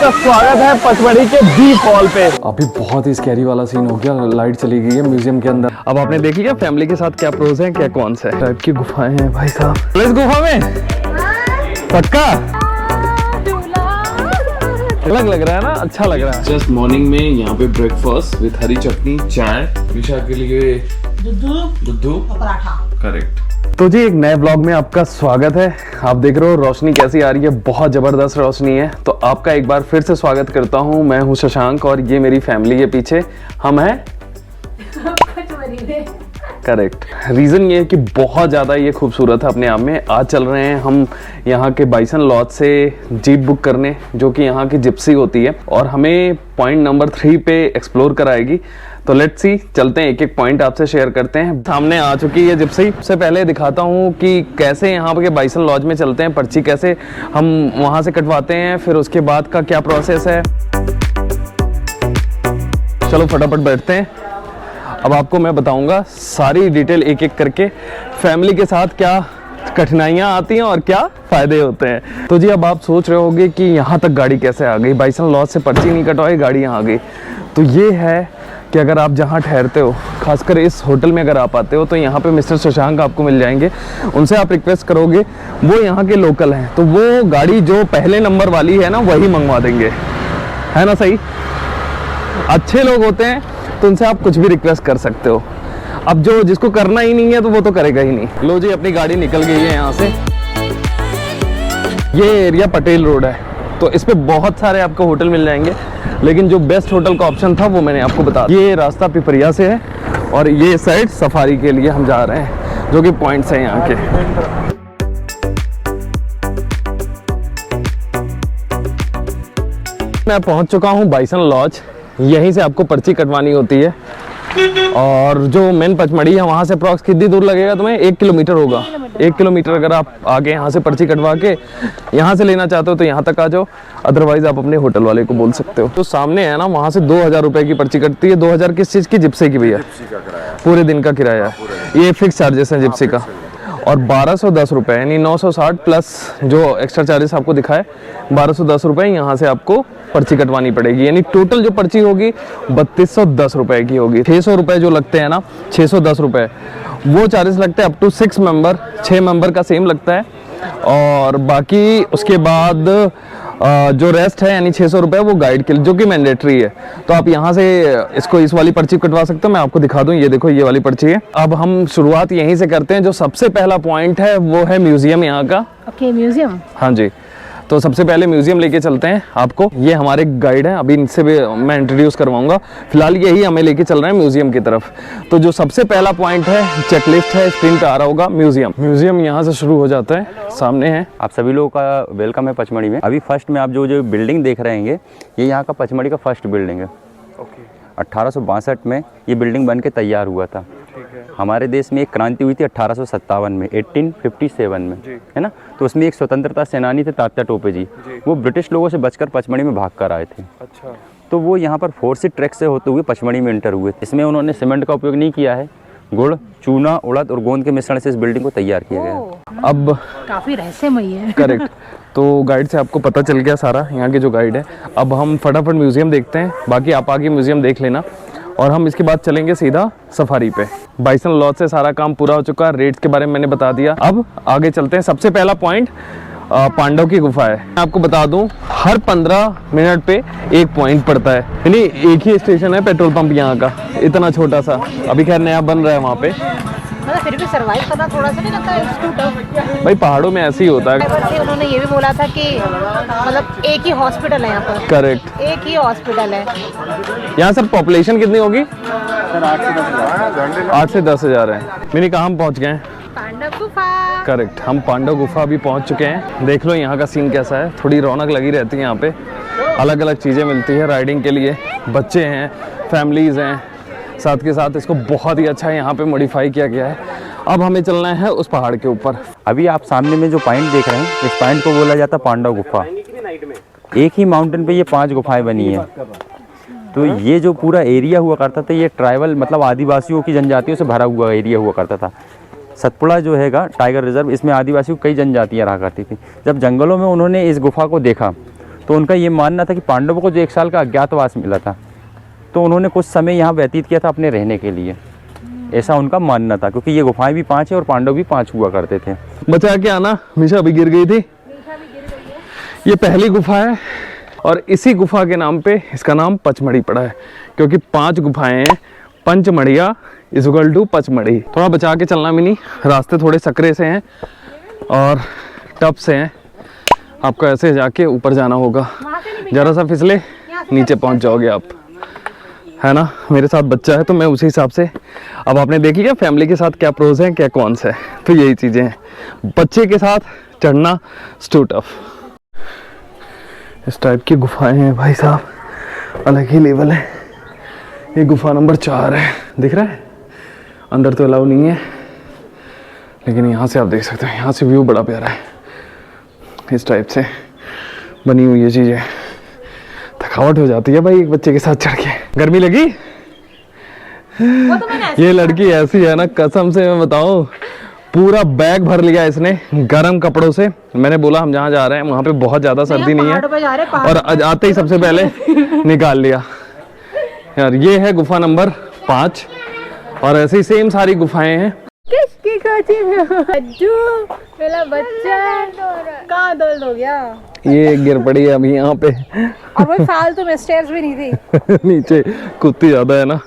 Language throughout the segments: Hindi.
आपका स्वागत है पचमढ़ी के दी फॉल पे। अभी बहुत ही स्कैरी वाला सीन हो गया, लाइट चली गई है म्यूजियम के अंदर। अब आपने देख लिया फैमिली के साथ क्या प्रोज है, क्या कौन सा टाइप की गुफाएं हैं भाई साहब। इस गुफा में पक्का अलग लग रहा है ना, अच्छा लग रहा है। जस्ट मॉर्निंग में यहाँ पे ब्रेकफास्ट विद हरी चटनी, चाय, विशा के लिए दूध पराठा। करेक्ट। तो जी एक नए ब्लॉग में आपका स्वागत है। आप देख रहे हो रोशनी कैसी आ रही है, बहुत जबरदस्त रोशनी है। तो आपका एक बार फिर से स्वागत करता हूँ। मैं हूँ शशांक और ये मेरी फैमिली है पीछे, हम हैं करेक्ट। रीजन ये है कि बहुत ज़्यादा ये खूबसूरत है अपने आप में। आज चल रहे हैं हम यहाँ के बाइसन लॉज से जीप बुक करने, जो कि यहाँ की जिप्सी होती है और हमें पॉइंट नंबर 3 पे एक्सप्लोर कराएगी। तो लेट्स सी, चलते हैं, एक एक पॉइंट आपसे शेयर करते हैं। सामने आ चुकी है जिप्सी। सबसे पहले दिखाता हूँ कि कैसे यहाँ के बाइसन लॉज में चलते हैं, पर्ची कैसे हम वहाँ से कटवाते हैं, फिर उसके बाद का क्या प्रोसेस है। चलो फटाफट बैठते हैं। अब आपको मैं बताऊंगा सारी डिटेल एक एक करके, फैमिली के साथ क्या कठिनाइयां आती हैं और क्या फायदे होते हैं। तो जी अब आप सोच रहे होंगे कि यहाँ तक गाड़ी कैसे आ गई, बाइसन लॉज से पर्ची नहीं कटवाई, गाड़ी यहाँ आ गई। तो ये है कि अगर आप जहाँ ठहरते हो, खासकर इस होटल में अगर आप आते हो, तो यहाँ पे मिस्टर शशांक आपको मिल जाएंगे। उनसे आप रिक्वेस्ट करोगे, वो यहाँ के लोकल हैं, तो वो गाड़ी जो पहले नंबर वाली है ना, वही मंगवा देंगे, है ना सही। अच्छे लोग होते हैं तो उनसे आप कुछ भी रिक्वेस्ट कर सकते हो। अब जो जिसको करना ही नहीं है तो वो तो करेगा ही नहीं। लो जी अपनी गाड़ी निकल गई है यहाँ से। ये एरिया पटेल रोड है, तो इस पे बहुत सारे आपको होटल मिल जाएंगे, लेकिन जो बेस्ट होटल का ऑप्शन था वो मैंने आपको बता दिया। ये रास्ता पिपरिया से है और ये साइड सफारी के लिए हम जा रहे हैं, जो कि पॉइंट्स हैं यहाँ के। मैं पहुंच चुका हूँ बाइसन लॉज। यहीं से आपको पर्ची कटवानी होती है और जो मेन पचमढ़ी है वहाँ से अप्रॉक्स कितनी दूर लगेगा तुम्हें? 1 किलोमीटर होगा। 1 किलोमीटर अगर आप आगे यहाँ से पर्ची कटवा के यहाँ से लेना चाहते हो तो यहाँ तक आ जाओ, अदरवाइज आप अपने होटल वाले को बोल सकते हो। तो सामने है ना, वहाँ से 2000 रुपए की पर्ची कटती है। 2000 किस चीज़ की? जिप्सी की भैया, पूरे दिन का किराया है। ये फिक्स चार्जेस है जिप्सी का। और 1210 रुपये यानी 960 प्लस जो एक्स्ट्रा चार्जेस आपको दिखाए, 1210 रुपये यहाँ से आपको पर्ची कटवानी पड़ेगी। यानी टोटल जो पर्ची होगी 3210 रुपये की होगी। 600 रुपये जो लगते हैं ना, 610 रुपये वो चार्जेस लगते हैं अप टू 6 मेंबर। 6 मेंबर का सेम लगता है। और बाकी उसके बाद जो रेस्ट है यानी 600 रुपये वो गाइड के लिए, जो कि मैंडेटरी है। तो आप यहाँ से इसको इस वाली पर्ची कटवा सकते हो। मैं आपको दिखा दूँ, ये देखो ये वाली पर्ची है। अब हम शुरुआत यहीं से करते हैं। जो सबसे पहला पॉइंट है वो है म्यूजियम यहाँ का। Okay, museum. हाँ जी, तो सबसे पहले म्यूजियम लेके चलते हैं आपको। ये हमारे गाइड हैं, अभी इनसे भी मैं इंट्रोड्यूस करवाऊंगा। फिलहाल यही हमें लेके चल रहे हैं म्यूजियम की तरफ। तो जो सबसे पहला पॉइंट है, चेकलिस्ट है, स्क्रीन पे आ रहा होगा, म्यूजियम। म्यूजियम यहाँ से शुरू हो जाता है, सामने है। आप सभी लोगों का वेलकम है पचमढ़ी में। अभी फर्स्ट में आप जो बिल्डिंग देख रहे हैं, ये यहाँ का पचमढ़ी का फर्स्ट बिल्डिंग है। ओके। 1862 में ये बिल्डिंग बन के तैयार हुआ था। हमारे देश में एक क्रांति हुई थी 1857 में, 1857 में, है ना। तो उसमें एक स्वतंत्रता सेनानी थे तात्या टोपे जी। वो ब्रिटिश लोगों से बचकर पचमढ़ी में भाग कर आए थे। अच्छा। तो वो यहाँ पर फोर्सिड ट्रैक से होते हुए पचमढ़ी में एंटर हुए। इसमें उन्होंने सीमेंट का उपयोग नहीं किया है, गुड़, चूना, उड़द और गोंद के मिश्रण से इस बिल्डिंग को तैयार किया गया। अब काफी रहस्यमयी है। करेक्ट। तो गाइड से आपको पता चल गया सारा, यहाँ के जो गाइड है। अब हम फटाफट म्यूजियम देखते हैं, बाकी आप आगे म्यूजियम देख लेना और हम इसके बाद चलेंगे सीधा सफारी पे। बाइसन लॉज से सारा काम पूरा हो चुका है, रेट्स के बारे में मैंने बता दिया। अब आगे चलते हैं। सबसे पहला पॉइंट पांडव की गुफा है। मैं आपको बता दूं, हर 15 मिनट पे एक पॉइंट पड़ता है, यानी एक ही स्टेशन है पेट्रोल पंप यहाँ का, इतना छोटा सा। अभी खैर नया बन रहा है वहाँ पे। मतलब फिर भी सर्वाइव करना थोड़ा सा नहीं लगता है? भाई पहाड़ों में ऐसे ही होता है। उन्होंने ये भी बोला था कि मतलब एक ही हॉस्पिटल है यहाँ पर। करेक्ट, एक ही हॉस्पिटल है यहाँ। सर पॉपुलेशन कितनी होगी? 8 से 10 हज़ार है। मैंने कहा हम पहुँच गए हैं पांडव गुफा। करेक्ट, हम पांडव गुफा भी पहुँच चुके हैं। देख लो यहाँ का सीन कैसा है, थोड़ी रौनक लगी रहती है यहाँ पे। अलग अलग चीज़ें मिलती है राइडिंग के लिए, बच्चे हैं, फैमिलीज़ हैं, साथ के साथ इसको बहुत ही अच्छा यहाँ पे मॉडिफाई किया गया है। अब हमें चलना है उस पहाड़ के ऊपर। अभी आप सामने में जो पॉइंट देख रहे हैं, इस पॉइंट को बोला जाता है पांडव गुफा। एक ही माउंटेन पे ये 5 गुफाएं बनी है। तो ये जो पूरा एरिया हुआ करता था, ये ट्राइबल मतलब आदिवासियों की जनजातियों से भरा हुआ एरिया हुआ करता था। सतपुड़ा जो हैगा टाइगर रिजर्व, इसमें आदिवासियों की कई जनजातियाँ रहा करती थी। जब जंगलों में उन्होंने इस गुफा को देखा तो उनका ये मानना था कि पांडवों को जो 1 साल का अज्ञातवास मिला था, तो उन्होंने कुछ समय यहाँ व्यतीत किया था अपने रहने के लिए, ऐसा उनका मानना था। क्योंकि ये गुफाएं भी 5 है और पांडव भी 5 हुआ करते थे। बचा के आना, मीशा अभी गिर गई थी। ये पहली गुफा है और इसी गुफा के नाम पे इसका नाम पचमढ़ी पड़ा है, क्योंकि 5 गुफाएं हैं। पंचमढ़िया इक्वल टू पचमढ़ी। थोड़ा बचा के चलना मिनी, रास्ते थोड़े सकरे से हैं और टप से हैं, आपको ऐसे जाके ऊपर जाना होगा। जरा सा फिसले नीचे पहुंच जाओगे आप, है ना। मेरे साथ बच्चा है तो मैं उसी हिसाब से, अब आपने देखी क्या फैमिली के साथ क्या प्रोज हैं क्या कॉन्स है, तो यही चीज़ें हैं। बच्चे के साथ चढ़ना टू टफ। इस टाइप की गुफाएं हैं भाई साहब, अलग ही लेवल है। ये गुफा नंबर 4 है, दिख रहा है। अंदर तो अलाउ नहीं है, लेकिन यहाँ से आप देख सकते हो, यहाँ से व्यू बड़ा प्यारा है। इस टाइप से बनी हुई ये चीज़ें। थकावट हो जाती है भाई एक बच्चे के साथ चढ़ के। गर्मी लगी? ये लड़की ऐसी है ना, कसम से मैं बताऊं, पूरा बैग भर लिया इसने गर्म कपड़ों से। मैंने बोला हम जहाँ जा रहे हैं वहाँ पे बहुत ज़्यादा सर्दी नहीं है, और आते ही सबसे पहले निकाल लिया। यार ये है गुफा नंबर 5 और ऐसे ही सेम सारी गुफाएं हैं। किसकी अज्जू मेरा बच्चा कहाँ दर्द हो गया? ये गिर पड़ी है अभी यहाँ पे। अब वो फालतू में स्टेयर्स भी नहीं थी। नीचे कुत्ती ज्यादा है ना।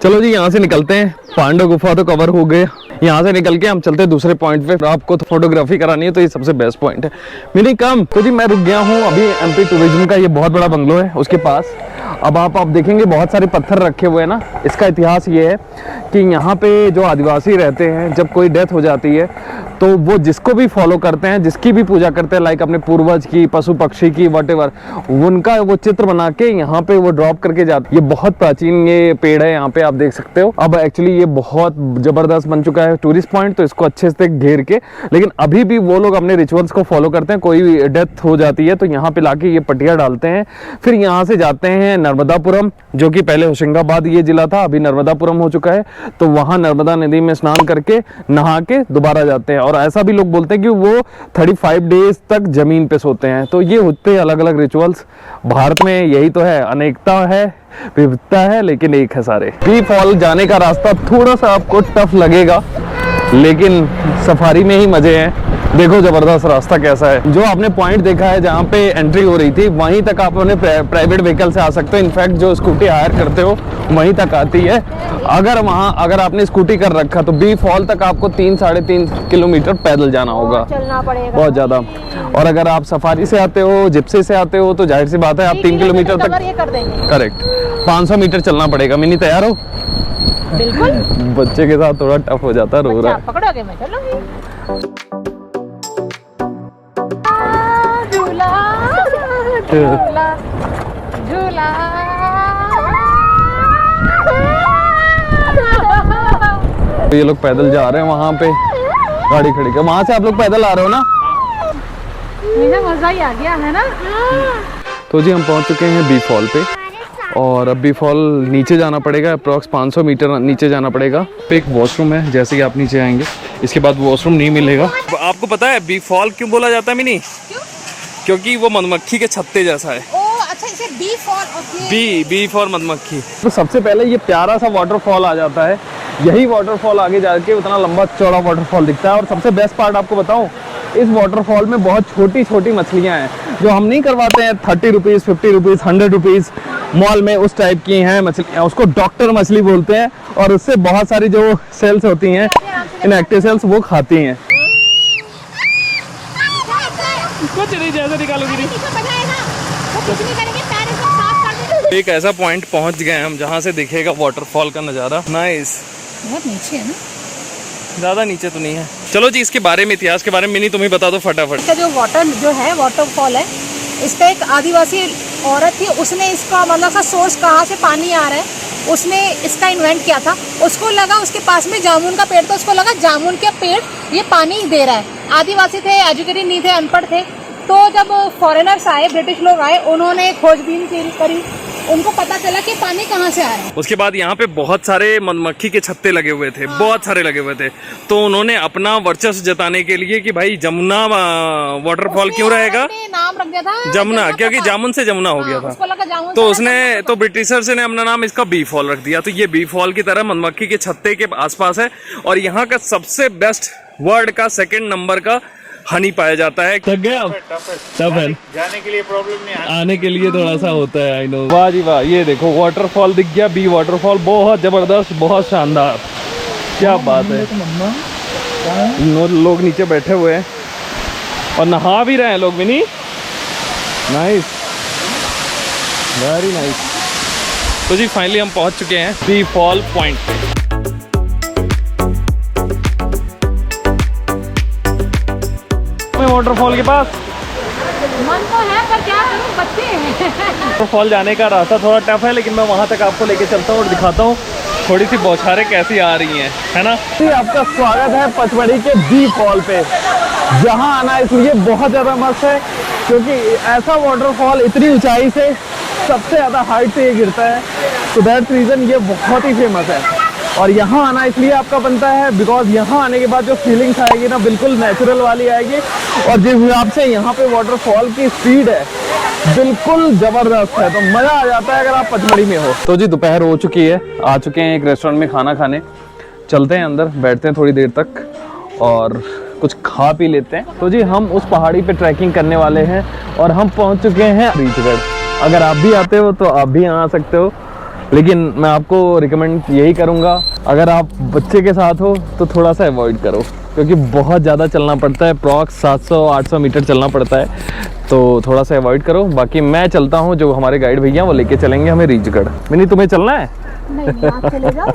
चलो जी यहाँ से निकलते हैं, पांडव गुफा तो कवर हो गए। यहाँ से निकल के हम चलते हैं दूसरे पॉइंट पे। आपको तो फोटोग्राफी करानी है तो ये सबसे बेस्ट पॉइंट है। मिनी कम तो जी मैं रुक गया हूँ अभी एमपी टूरिज्म का ये बहुत बड़ा बंगलो है उसके पास। अब आप देखेंगे बहुत सारे पत्थर रखे हुए हैं ना। इसका इतिहास ये है कि यहाँ पे जो आदिवासी रहते हैं, जब कोई डेथ हो जाती है तो वो जिसको भी फॉलो करते हैं, जिसकी भी पूजा करते हैं, लाइक अपने पूर्वज की, पशु पक्षी की, व्हाटएवर, उनका वो चित्र बना के यहाँ पे वो ड्रॉप करके जाते। ये बहुत प्राचीन ये पेड़ है, यहाँ पे आप देख सकते हो। अब एक्चुअली ये बहुत जबरदस्त बन चुका है टूरिस्ट पॉइंट, तो इसको अच्छे से घेर के, लेकिन अभी भी वो लोग अपने रिचुअल्स को फॉलो करते हैं। कोई डेथ हो जाती है तो यहाँ पे लाके ये पटिया डालते हैं। फिर यहाँ से जाते हैं नर्मदापुरम, जो कि पहले होशंगाबाद ये जिला था, अभी नर्मदापुरम हो चुका है। तो वहाँ नर्मदा नदी में स्नान करके नहा के दोबारा जाते हैं। और ऐसा भी लोग बोलते हैं कि वो 35 डेज तक जमीन पे सोते हैं। तो ये होते हैं अलग अलग रिचुअल्स। भारत में यही तो है, अनेकता है, विविधता है, लेकिन एक है सारे। बी फॉल जाने का रास्ता थोड़ा सा आपको टफ लगेगा, लेकिन सफारी में ही मजे हैं। देखो जबरदस्त रास्ता कैसा है। जो आपने पॉइंट देखा है जहाँ पे एंट्री हो रही थी, वहीं तक आप अपने प्राइवेट व्हीकल से आ सकते हो। इनफैक्ट जो स्कूटी हायर करते हो वहीं तक आती है। अगर आपने स्कूटी कर रखा तो बी फॉल तक आपको 3-3.5 किलोमीटर पैदल जाना होगा, चलना पड़ेगा बहुत ज्यादा। और अगर आप सफारी से आते हो, जिप्सी से आते हो, तो जाहिर सी बात है आप 3 किलोमीटर तक, ये कर देंगे। करेक्ट, 500 मीटर चलना पड़ेगा। मिनी तैयार हो? बिल्कुल। बच्चे के साथ थोड़ा टफ हो जाता, रो रहा है। पकड़ोगे? मैं चलूंगी। झूला झूला ये लोग पैदल जा रहे हैं, वहाँ पे गाड़ी खड़ी कर। वहाँ से आप लोग पैदल आ रहे हो ना? मुझे मजा ही आ गया है ना। तो जी हम पहुँच चुके हैं बी फॉल पे, और अब बी फॉल नीचे जाना पड़ेगा। अप्रॉक्स 500 मीटर नीचे जाना पड़ेगा। पे एक वॉशरूम है, जैसे कि आप नीचे आएंगे इसके बाद वॉशरूम नहीं मिलेगा। आपको पता है बी फॉल क्यों बोला जाता है मिनी? क्योंकि वो मधुमक्खी के छत्ते जैसा है। ओ अच्छा, इसे B fall, okay. B for मधुमक्खी। तो सबसे पहले ये प्यारा सा वाटरफॉल आ जाता है। यही वाटरफॉल आगे जाके उतना लंबा चौड़ा वाटरफॉल दिखता है। और सबसे बेस्ट पार्ट आपको बताऊं, इस वाटरफॉल में बहुत छोटी छोटी मछलियां हैं जो हम नहीं करवाते हैं। 30 रुपीज़, 50 रुपीज़, 100 रुपीज़ मॉल में, उस टाइप की हैं मछलियाँ। उसको डॉक्टर मछली बोलते हैं। और उससे बहुत सारी जो सेल्स होती हैं, इनएक्टिव सेल्स, वो खाती हैं। कुछ नहीं, जैसे निकालोगी। एक ऐसा पॉइंट पहुंच गए हम जहां से दिखेगा वाटरफॉल का नज़ारा। नाइस। बहुत नीचे है ना? ज़्यादा नीचे तो नहीं है। चलो जी इसके बारे में, इतिहास के बारे में मिनी तुम ही बता दो फटाफट। इसका जो वाटरफॉल है, इसका एक आदिवासी औरत थी, उसने इसका मतलब का सोर्स कहाँ से पानी आ रहा है, उसने इसका इन्वेंट किया था। उसको लगा उसके पास में जामुन का पेड़ था, उसको लगा जामुन के पेड़ ये पानी दे रहा है। आदिवासी थे, एजुकेटेड नहीं थे, अनपढ़ थे। तो जब फॉरेनर्स आए, ब्रिटिश लोग आए, उन्होंने खोजबीन करी, उनको पता चला कि पानी कहाँ से आ रहा है। उसके बाद यहाँ पे बहुत सारे मधुमक्खी के छत्ते लगे हुए थे, बहुत सारे लगे हुए थे। तो उन्होंने अपना वर्चस्व जताने के लिए कि भाई जमुना वाटरफॉल क्यों रहेगा, उसने नाम रख दिया था जमुना, क्योंकि जामुन से जमुना हो गया उसको लगा था। जामुन तो से उसने तो ब्रिटिशर्स ने अपना नाम इसका बी फॉल रख दिया। तो ये बी फॉल की तरह मधुमक्खी के छत्ते के आसपास है। और यहाँ का सबसे बेस्ट वर्ल्ड का 2nd नंबर का हनी पाया जाता है। थक गए आप? टफ है, जाने के लिए प्रॉब्लम नहीं है, आने के लिए थोड़ा सा होता है। I know. वाह जी वाह, ये देखो वाटरफॉल दिख गया, बी वाटरफॉल, बहुत जबरदस्त, बहुत शानदार, क्या बात है। लोग नीचे बैठे हुए हैं और नहा भी रहे हैं लोग, विनी। Nice, very nice. तो जी फाइनली हम पहुंच चुके हैं बी फॉल पॉइंट पे। वाटरफॉल के पास मन तो है पर क्या करूं, बच्चे हैं। वाटरफॉल जाने का रास्ता थोड़ा टफ है, लेकिन मैं वहां तक आपको लेके चलता हूँ और दिखाता हूँ थोड़ी सी बौछारें कैसी आ रही हैं, है ना। आपका स्वागत है पचमढ़ी के बी फॉल पे। यहाँ आना इसलिए बहुत ज़्यादा मस्त है क्योंकि ऐसा वाटरफॉल इतनी ऊंचाई से सबसे ज़्यादा हाइट से ये गिरता है। तो दैट रीज़न ये बहुत ही फेमस है। और यहाँ आना इसलिए आपका बनता है बिकॉज यहाँ आने के बाद जो फीलिंग्स आएगी ना, बिल्कुल नेचुरल वाली आएगी। और जिस हिसाब से यहाँ पे वाटरफॉल की स्पीड है बिल्कुल जबरदस्त है, तो मजा आ जाता है अगर आप पचमढ़ी में हो। तो जी दोपहर हो चुकी है, आ चुके हैं एक रेस्टोरेंट में खाना खाने। चलते हैं अंदर, बैठते हैं थोड़ी देर तक और कुछ खा पी लेते हैं। तो जी हम उस पहाड़ी पे ट्रैकिंग करने वाले हैं और हम पहुंच चुके हैं रीचगढ़। अगर आप भी आते हो तो आप भी यहाँ आ सकते हो, लेकिन मैं आपको रिकमेंड यही करूँगा अगर आप बच्चे के साथ हो तो थोड़ा सा अवॉइड करो, क्योंकि बहुत ज़्यादा चलना पड़ता है, अप्रॉक्स 700-800 मीटर चलना पड़ता है, तो थोड़ा सा अवॉइड करो। बाकी मैं चलता हूँ, जो हमारे गाइड भैया वो लेके चलेंगे हमें रीचगढ़। मिनी तुम्हें चलना है? नहीं, आप चले जाओ।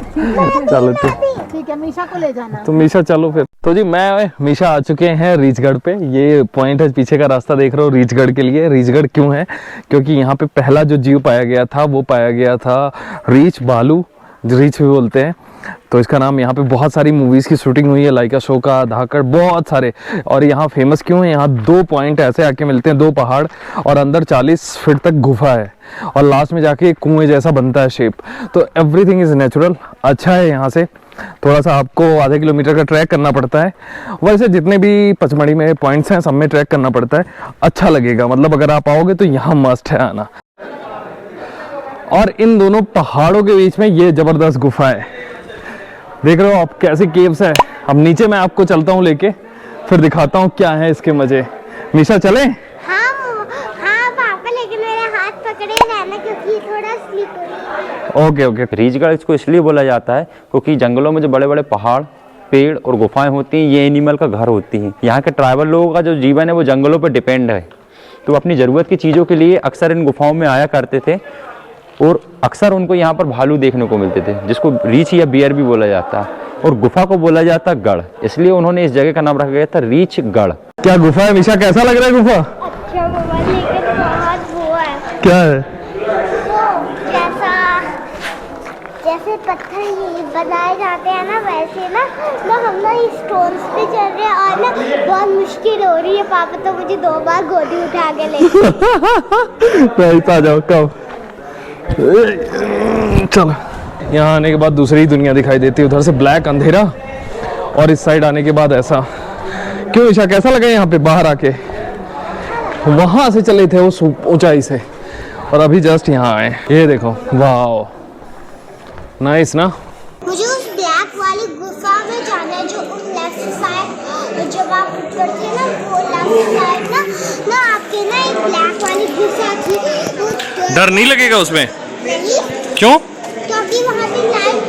चलो ठीक है, मीशा को ले जाना। तो मीशा चलो फिर। तो जी मैं मीशा आ चुके हैं रीचगढ़ पे। ये पॉइंट है, पीछे का रास्ता देख रहे हो रीचगढ़ के लिए। रीचगढ़ क्यों है? क्योंकि यहाँ पे पहला जो जीव पाया गया था वो पाया गया था रीछ भालू, रीछ भी बोलते हैं। तो इसका नाम, यहाँ पे बहुत सारी मूवीज़ की शूटिंग हुई है, लाइक अशोका, धाकड़, बहुत सारे। और यहाँ फेमस क्यों है? यहाँ 2 पॉइंट ऐसे आके मिलते हैं, 2 पहाड़, और अंदर 40 फीट तक गुफा है और लास्ट में जाके एक कुएं जैसा बनता है शेप। तो एवरीथिंग इज़ नेचुरल, अच्छा है। यहाँ से थोड़ा सा आपको आधे किलोमीटर का ट्रैक करना पड़ता है। वैसे जितने भी पचमढ़ी में पॉइंट्स हैं सब में ट्रैक करना पड़ता है, अच्छा लगेगा। मतलब अगर आप आओगे तो यहाँ मस्ट है आना। और इन दोनों पहाड़ों के बीच में ये जबरदस्त गुफा है, देख रहे हो आप कैसे केव्स है। अब नीचे मैं आपको चलता हूँ लेके, फिर दिखाता हूँ क्या है इसके मजे। मीशा चले? हाँ पापा, लेकिन मेरे हाथ पकड़े रहना क्योंकि थोड़ा स्लिप हो। ओके। रीचगढ़ इसको इसलिए बोला जाता है क्योंकि जंगलों में जो बड़े बड़े पहाड़, पेड़ और गुफाएं होती हैं, ये एनिमल का घर होती हैं। यहाँ के ट्राइबल लोगों का जो जीवन है वो जंगलों पर डिपेंड है, तो अपनी ज़रूरत की चीज़ों के लिए अक्सर इन गुफाओं में आया करते थे। और अक्सर उनको यहाँ पर भालू देखने को मिलते थे, जिसको रीछ या बियर भी बोला जाता है, और गुफा को बोला जाता गढ़, इसलिए उन्होंने इस जगह का नाम रखा गया था रीचगढ़। क्या गुफा है मीशा? कैसा लग रहा है गुफा? अच्छा बाबा, लेकिन बहुत वो है। क्या है? जैसे पत्थर ये बनाए जाते हैं ना, वैसे ना हम ना इस स्टोन्स पे चल रहे हैं और ना बहुत मुश्किल हो रही है। पापा तो मुझे 2 बार गोदी उठा के ले गए। आ जाओ, कब? चलो। यहाँ आने के बाद दूसरी ही दुनिया दिखाई देती है। उधर से ब्लैक अंधेरा और इस साइड आने के बाद ऐसा। क्यों ईशा, कैसा लगा यहाँ पे बाहर आके? वहां से चले थे उस ऊंचाई से और अभी जस्ट यहाँ आए। ये देखो, वाह, नाइस ना। मुझे उस ब्लैक वाली गुफा में जाना है, जो लेफ्ट साइड, जब आप उतरते ना वो लेफ्ट साइड ना आपके ना एक ब्लैक वाली गुफा थी। डर नहीं लगेगा उसमें? नहीं, क्यों? क्योंकि वहाँ पे लाइट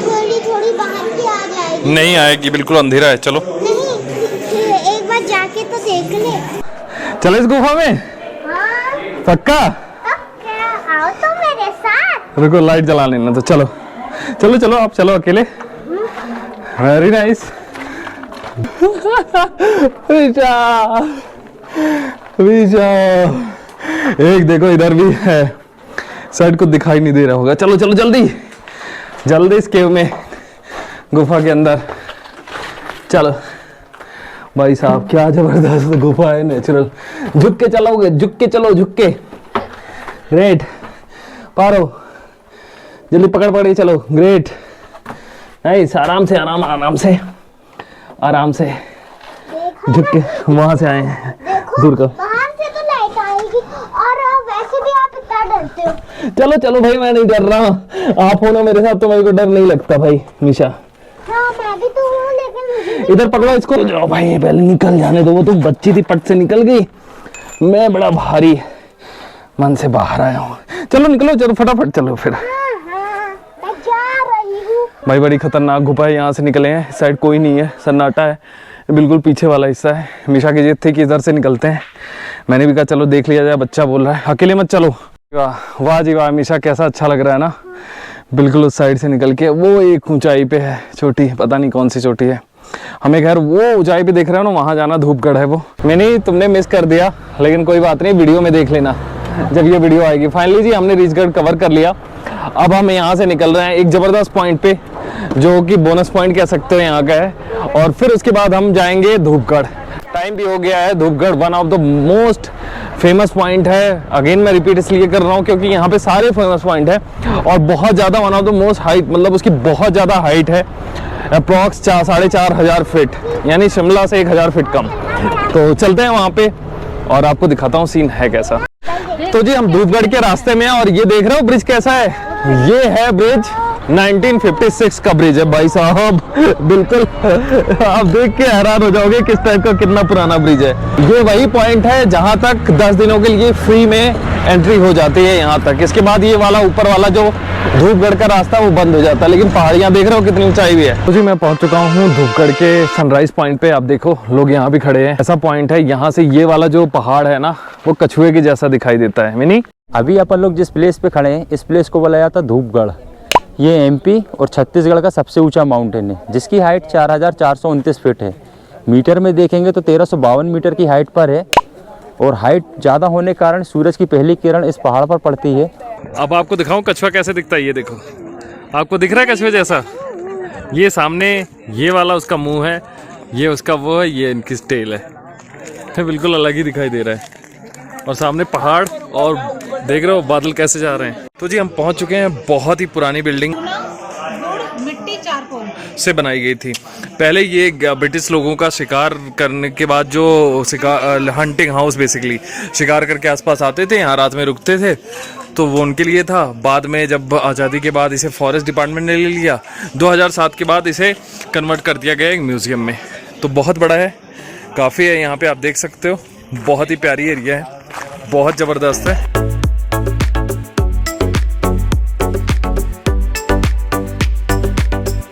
थोड़ी बाहर की आ जाएगी। नहीं आएगी, बिल्कुल अंधेरा है। चलो नहीं, एक बार जाके तो देख ले। चलो इस गुफा में? हाँ, पक्का? आओ तो मेरे साथ। रुको, लाइट जला लेना। तो चलो आप चलो अकेले। Very nice. एक देखो इधर भी है, साइड को दिखाई नहीं दे रहा होगा। चलो जल्दी इस केव में, गुफा के अंदर चलो। भाई साहब क्या जबरदस्त गुफा है, नेचुरल। झुक के चलोगे, झुक के चलो, झुक के। ग्रेट। पारो जल्दी पकड़ पकड़ के चलो। Great, nice. आराम से आराम आराम से आराम से झुक के वहां से आए हैं। दूर का बाहर से तो लाइट आएगी और वैसे भी आप इतना डरते हो। चलो चलो भाई, मैं नहीं डर रहा, आप हो ना मेरे साथ तो मेरे को डर नहीं लगता भाई। निशा हाँ मैं भी तो हूँ, लेकिन मुझे इधर पकड़ो इसको। जाओ भाई, पहले निकल जाने दो, वो तो बच्ची थी पट से निकल गई, मैं बड़ा भारी मन से बाहर आया हूँ। चलो निकलो, चलो फटाफट चलो फिर। मैं जा रही हूँ। भाई बड़ी खतरनाक गुफा है, यहाँ से निकले हैं, इस साइड कोई नहीं है, सन्नाटा है, बिल्कुल पीछे वाला हिस्सा है। मीशा की जिद थी कि इधर से निकलते हैं, मैंने भी कहा चलो देख लिया जाए, बच्चा बोल रहा है अकेले मत चलो। वाह जी वाह मीशा, कैसा अच्छा लग रहा है ना, बिल्कुल उस साइड से निकल के। वो एक ऊंचाई पे है छोटी, पता नहीं कौन सी चोटी है, हमें खैर वो ऊंचाई पे देख रहे हो ना, वहाँ जाना, धूपगढ़ है वो। मैंने तुमने मिस कर दिया, लेकिन कोई बात नहीं, वीडियो में देख लेना जब ये वीडियो आएगी। फाइनली जी हमने रीचगढ़ कवर कर लिया। अब हम यहाँ से निकल रहे हैं एक ज़बरदस्त पॉइंट पे, जो कि बोनस पॉइंट कह सकते हो यहाँ का है, और फिर उसके बाद हम जाएंगे धूपगढ़। टाइम भी हो गया है। Dhupgarh one of the most famous point है। अगेन मैं रिपीट इसलिए कर रहा हूँ क्योंकि यहाँ पे सारे फेमस पॉइंट है, और बहुत ज़्यादा one of the most height, मतलब उसकी बहुत ज़्यादा हाइट है, अप्रॉक्स 4,500 फीट, यानी शिमला से 1,000 फीट कम। तो चलते हैं वहाँ पे और आपको दिखाता हूँ सीन है कैसा। तो जी हम धूपगढ़ के रास्ते में हैं, और ये देख रहे हो ब्रिज कैसा है, ये है ब्रिज 1956 का ब्रिज है भाई साहब, बिल्कुल आप देख के हैरान हो जाओगे किस टाइप का, कितना पुराना ब्रिज है। ये वही पॉइंट है जहां तक 10 दिनों के लिए फ्री में एंट्री हो जाती है यहाँ तक। इसके बाद ये वाला ऊपर वाला जो धूपगढ़ का रास्ता वो बंद हो जाता है, लेकिन पहाड़ियाँ देख रहे हो कितनी ऊंचाई भी है। तो जी मैं पहुंच चुका हूँ धूपगढ़ के सनराइज पॉइंट पे। आप देखो लोग यहाँ भी खड़े हैं। ऐसा पॉइंट है, यहाँ से ये वाला जो पहाड़ है ना, वो कछुए के जैसा दिखाई देता है। मिनी अभी अपन लोग जिस प्लेस पे खड़े हैं, इस प्लेस को बोला जाता है धूपगढ़। ये एमपी और छत्तीसगढ़ का सबसे ऊंचा माउंटेन है, जिसकी हाइट 4,429 फीट है। मीटर में देखेंगे तो 1352 मीटर की हाइट पर है, और हाइट ज़्यादा होने के कारण सूरज की पहली किरण इस पहाड़ पर पड़ती है। अब आपको दिखाऊं कछुआ कैसे दिखता है। ये देखो, आपको दिख रहा है कछुए जैसा, ये सामने ये वाला उसका मुंह है, ये उसका वो है, ये इनकी टेल है, बिल्कुल अलग ही दिखाई दे रहा है। और सामने पहाड़, और देख रहे हो बादल कैसे जा रहे हैं। तो जी हम पहुंच चुके हैं, बहुत ही पुरानी बिल्डिंग मिट्टी चारकोल से बनाई गई थी। पहले ये ब्रिटिश लोगों का शिकार करने के बाद जो शिकार, हंटिंग हाउस बेसिकली, शिकार करके आसपास आते थे, यहाँ रात में रुकते थे, तो वो उनके लिए था। बाद में जब आज़ादी के बाद इसे फॉरेस्ट डिपार्टमेंट ने ले लिया, 2007 के बाद इसे कन्वर्ट कर दिया गया एक म्यूज़ियम में। तो बहुत बड़ा है, काफ़ी है, यहाँ पे आप देख सकते हो, बहुत ही प्यारी एरिया है, बहुत ज़बरदस्त है।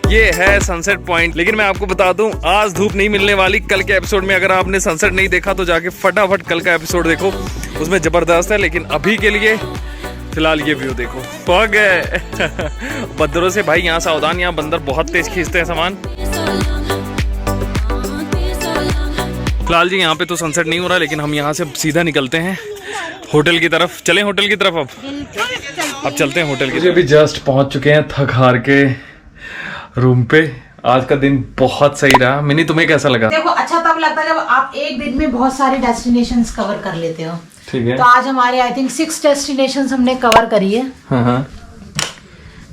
ये है सनसेट पॉइंट। लेकिन मैं आपको बता दूं, आज धूप नहीं मिलने वाली। कल के एपिसोड में अगर आपने सनसेट नहीं देखा तो जाके फटाफट कल का एपिसोड देखो, उसमें जबरदस्त है। लेकिन अभी के लिए फिलहाल ये व्यू देखो। पहुंच गए बंदरों से भाई यहाँ सावधान, यहाँ बंदर बहुत तेज खींचते हैं सामान। फिलहाल जी यहाँ पे तो सनसेट नहीं हो रहा, लेकिन हम यहाँ से सीधा निकलते हैं होटल की तरफ। चलें होटल की तरफ अब चलते हैं होटल की। अभी जस्ट पहुँच चुके हैं थक हार के रूम पे। आज का दिन बहुत सही रहा। मिनी तुम्हें कैसा लगा? देखो अच्छा तब लगता है जब आप एक दिन में बहुत सारे डेस्टिनेशंस कवर कर लेते हो। ठीक है। तो आज हमारे आई थिंक 6 डेस्टिनेशंस हमने कवर करी है। हाँ।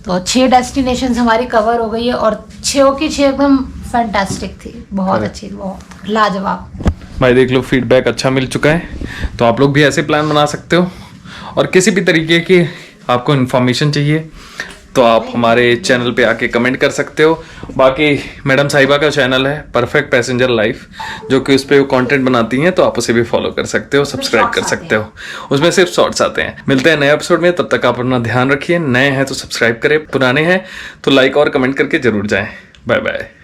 तो 6 डेस्टिनेशंस हमारी कवर हो गई है, और 6 की 6 एकदम फैंटास्टिक थी, बहुत अच्छी, बहुत लाजवाब। भाई देख लो, फीडबैक अच्छा मिल चुका है। तो आप लोग भी ऐसे प्लान बना सकते हो, और किसी भी तरीके की आपको इन्फॉर्मेशन चाहिए तो आप हमारे चैनल पे आके कमेंट कर सकते हो। बाकी मैडम साहिबा का चैनल है परफेक्ट पैसेंजर लाइफ, जो कि उस पर वो कंटेंट बनाती हैं, तो आप उसे भी फॉलो कर सकते हो, सब्सक्राइब कर सकते हो। उसमें सिर्फ शॉर्ट्स आते हैं। मिलते हैं नए एपिसोड में, तब तक आप अपना ध्यान रखिए। नए हैं तो सब्सक्राइब करें, पुराने हैं तो लाइक और कमेंट करके जरूर जाएं। Bye bye.